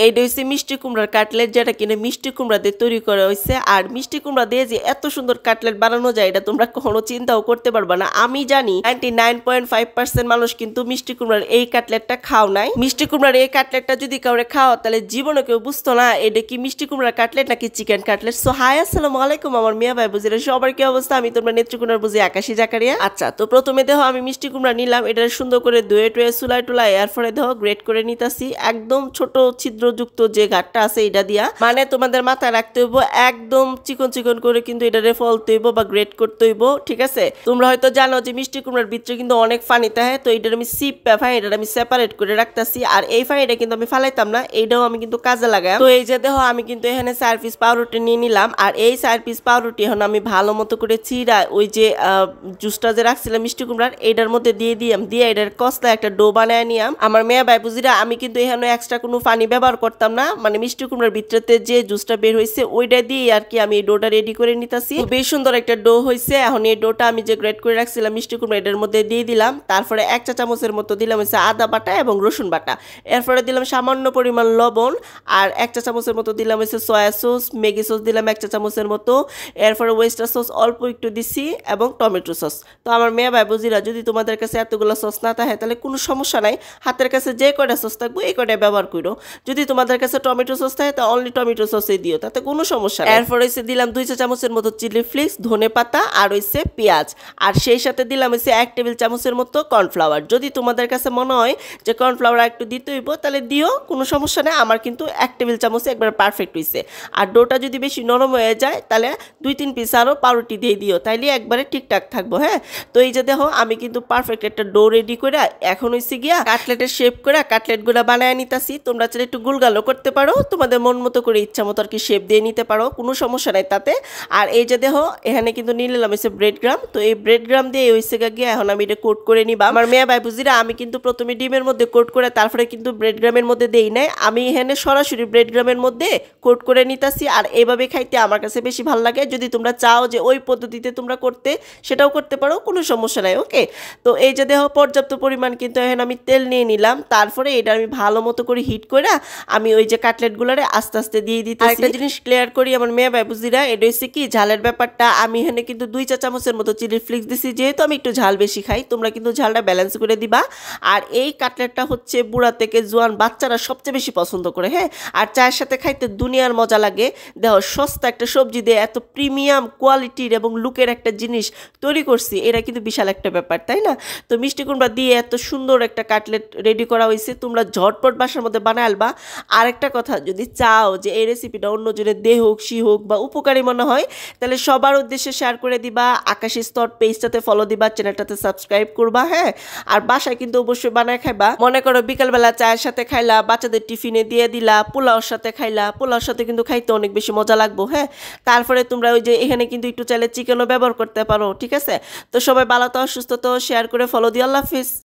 এইটা হচ্ছে মিষ্টি কুমড়ার কাটলেট, যেটা কিনা মিষ্টি কুমড়া দিয়ে তৈরি করা হয়েছে। আর মিষ্টি কুমড়া দিয়ে যে এত সুন্দর কাটলেট বানানো যায় এটা তোমরা কখনো চিন্তাও করতে পারবা না। আমি জানি 99.5% মানুষ কিন্তু মিষ্টি কুমড়ার এই কাটলেটটা খাও নাই। মিষ্টি কুমড়ার এই কাটলেটটা যদি কাউরে খাও তাহলে জীবনে কেউ বুঝতো না এটা কি মিষ্টি কুমড়ার কাটলেট নাকি চিকেন কাটলেট। সো হাই আসসালামু আলাইকুম আমার মিয়া ভাই বুঝিরা, সবার কি অবস্থা? আমি তোমরা নেত্রকোনার বুঝি আকাশী জাকারিয়া। আচ্ছা, তো প্রথমে দেখো আমি মিষ্টি কুমড়া নিলাম, এটা সুন্দর করে ধুয়ে টুয়ে চুলায় টুলায় এরপরে দেখো গ্রেট করে নিতাছি। একদম ছোট ছিদ্রযুক্ত যে ঘাটটা আছে এটা দিয়া, মানে তোমাদের মাথায় রাখতে হইব একদম চিকন চিকন করে কিন্তু এটারে ফলতে হইব বা গ্রেট করতে হইব, ঠিক আছে? তোমরা হয়তো জানো যে মিষ্টি কুমড়ার ভিতরে কিন্তু অনেক পানি থাকে, তো এটার আমি ফানিটা আমি সেপারেট করে রাখতেছি। আর এই ফানিটা কিন্তু আমি ফালাইতাম না, এইটাও আমি কিন্তু কাজে লাগাই। তো এই যে দেখো আমি কিন্তু এখানে 4 পিস পাউরুটি নিয়ে নিলাম। আর এই 4 পিস পাউরুটি এখন আমি ভালো মতো করে চিরা ওই যে জুসটা যে রাখছিলাম মিষ্টি কুমড়ার এইটার মধ্যে দিয়ে এটার কষলা একটা ডো বানায় নিলাম। আমার মেয়ে ভাই বুঝিরা, আমি কিন্তু এখানে এক্সট্রা কোনো পানি ব্যবহার করতাম না, মানে মিষ্টি কুমড়ার ভিতরেতে যে জুসটা বের হয়েছে ওইটা দিয়ে আর কি আমি এই ডোটা রেডি করে নিতেছি। বেশ সুন্দর একটা ডো হয়েছে। এখন এই ডোটা আমি যে গ্রেট করে রাখছিলাম মিষ্টি কুমড়া এটার মধ্যে দিয়ে দিলাম। তারপরে 1 চা চামচের মতো দিলাম হচ্ছে আদা বাটা এবং রসুন বাটা। এরপরে দিলাম সামান্য পরিমাণ লবণ, আর 1 চা চামচের মতো দিলাম হচ্ছে সয়া সস, ম্যাগি সস দিলাম 1 চা চামচের মতো। এরপরে ওয়েস্টার সস অল্প একটু দিছি এবং টমেটো সস। তো আমার মেয়ে ভাই বুঝিরা, যদি তোমাদের কাছে এতগুলো সস না থাকে তাহলে কোনো সমস্যা নাই, হাতের কাছে যে কয়টা সস থাকবে এই কয়টা ব্যবহার করো। যদি তোমাদের কাছে টমেটো সস থাকে তা অনলি টমেটো সসই দিও, তাতে কোনো সমস্যা নাই। এরপর হচ্ছে দিলাম 2 চা চামচের মতো চিলি ফ্লেক্স, ধনে পাতা আর হচ্ছে পেঁয়াজ। আর সেই সাথে দিলাম হচ্ছে 1 টেবিল চামচের মতো কর্নফ্লাওয়ার। যদি তোমাদের কাছে মনে হয় যে কর্নফ্লাওয়ার একটু দিতে হইব তাহলে দিও, কোনো সমস্যা নেই। আমার কিন্তু 1 টেবিল চামচে একবার পারফেক্ট হয়েছে। আর ডোটা যদি বেশি নরম হয়ে যায় তাহলে 2-3 পিস আরও পাউরুটি দিয়ে দিও, তাইলে একবারে ঠিকঠাক থাকবো। হ্যাঁ, তো এই যে দেখো আমি কিন্তু পারফেক্ট একটা ডো রেডি করে এখন হচ্ছে গিয়া কাটলেটের শেপ করে কাটলেটগুলো বানায় নিতেছি। তোমরা চাইলে একটু গুলগালো করতে পারো, তোমাদের মন মতো করে ইচ্ছা মতো আর কি শেপ দিয়ে নিতে পারো, কোনো সমস্যা নাই তাতে। আর এই যে দেখো এখানে কিন্তু নিয়ে নিলাম হচ্ছে ব্রেড গ্রাম। তো এই ব্রেড গ্রাম দিয়ে হচ্ছে গিয়ে এখন আমি এটা কোট করে নিবা। আমার মেয়ে ভাই বুঝিরা, আমি কিন্তু প্রথমে ডিমের মধ্যে কোট করে তারপরে কিন্তু ব্রেড গ্রামের মধ্যে দেই নাই, আমি এখানে সরাসরি ব্রেড গ্রামের মধ্যে কোট করে নিতাছি। আর এইভাবে খাইতে আমার কাছে বেশি ভালো লাগে। যদি তোমরা চাও যে ওই পদ্ধতিতে তোমরা করতে, সেটাও করতে পারো, কোনো সমস্যা নাই। ওকে, তো এই যে দেখো পর্যাপ্ত পরিমাণ কিন্তু এখানে আমি তেল নিয়ে নিলাম। তারপরে এটা আমি ভালো মতো করে হিট করে আমি ওই যে কাটলেটগুলোরে আস্তে আস্তে দিয়ে দিতেছি। আরেকটা জিনিস ক্লিয়ার করি আমার মেয়ে ভাই বুঝিরা, এটা হচ্ছে কি ঝালের ব্যাপারটা। আমি এখানে কিন্তু 2 চা চামচের মতো চিলি ফ্লেক্স দিছি, যেহেতু আমি একটু ঝাল বেশি খাই, তোমরা কিন্তু ঝালটা ব্যালেন্স করে দিবা। আর এই কাটলেটটা হচ্ছে বুড়া থেকে জোয়ান বাচ্চারা সবচেয়ে বেশি পছন্দ করে। হ্যাঁ, আর চায়ের সাথে খাইতে দুনিয়ার মজা লাগে। দেখো সস্তা একটা সবজি দিয়ে এত প্রিমিয়াম কোয়ালিটির এবং লুকের একটা জিনিস তৈরি করছি, এটা কিন্তু বিশাল একটা ব্যাপার, তাই না? তো মিষ্টি কুমড়া দিয়ে এত সুন্দর একটা কাটলেট রেডি করা হয়েছে, তোমরা ঝটপট বাসার মধ্যে বানায় আলবা। আর একটা কথা, যদি চাও যে এই রেসিপিটা অন্যজনের দেহ হোক সি হোক বা উপকারী মনে হয়, তাহলে সবার উদ্দেশ্যে শেয়ার করে দিবা, আকাশী স্তর পেজটাতে ফলো দিবা, চ্যানেলটাতে সাবস্ক্রাইব করবা। হ্যাঁ, আর বাসায় কিন্তু অবশ্যই বানায় খাইবা। মনে করো বিকালবেলা চায়ের সাথে খাইলা, বাচ্চাদের টিফিনে দিয়ে দিলা, পোলাওর সাথে খাইলা, পোলাওর সাথে কিন্তু খাইতে অনেক বেশি মজা লাগবো। হ্যাঁ, তারপরে তোমরা ওই যে এখানে কিন্তু একটু চাইলে চিকেনও ব্যবহার করতে পারো, ঠিক আছে? তো সবাই ভালো থাকো, সুস্থ থাকো, শেয়ার করে ফলো দিও। আল্লাহ হাফিজ।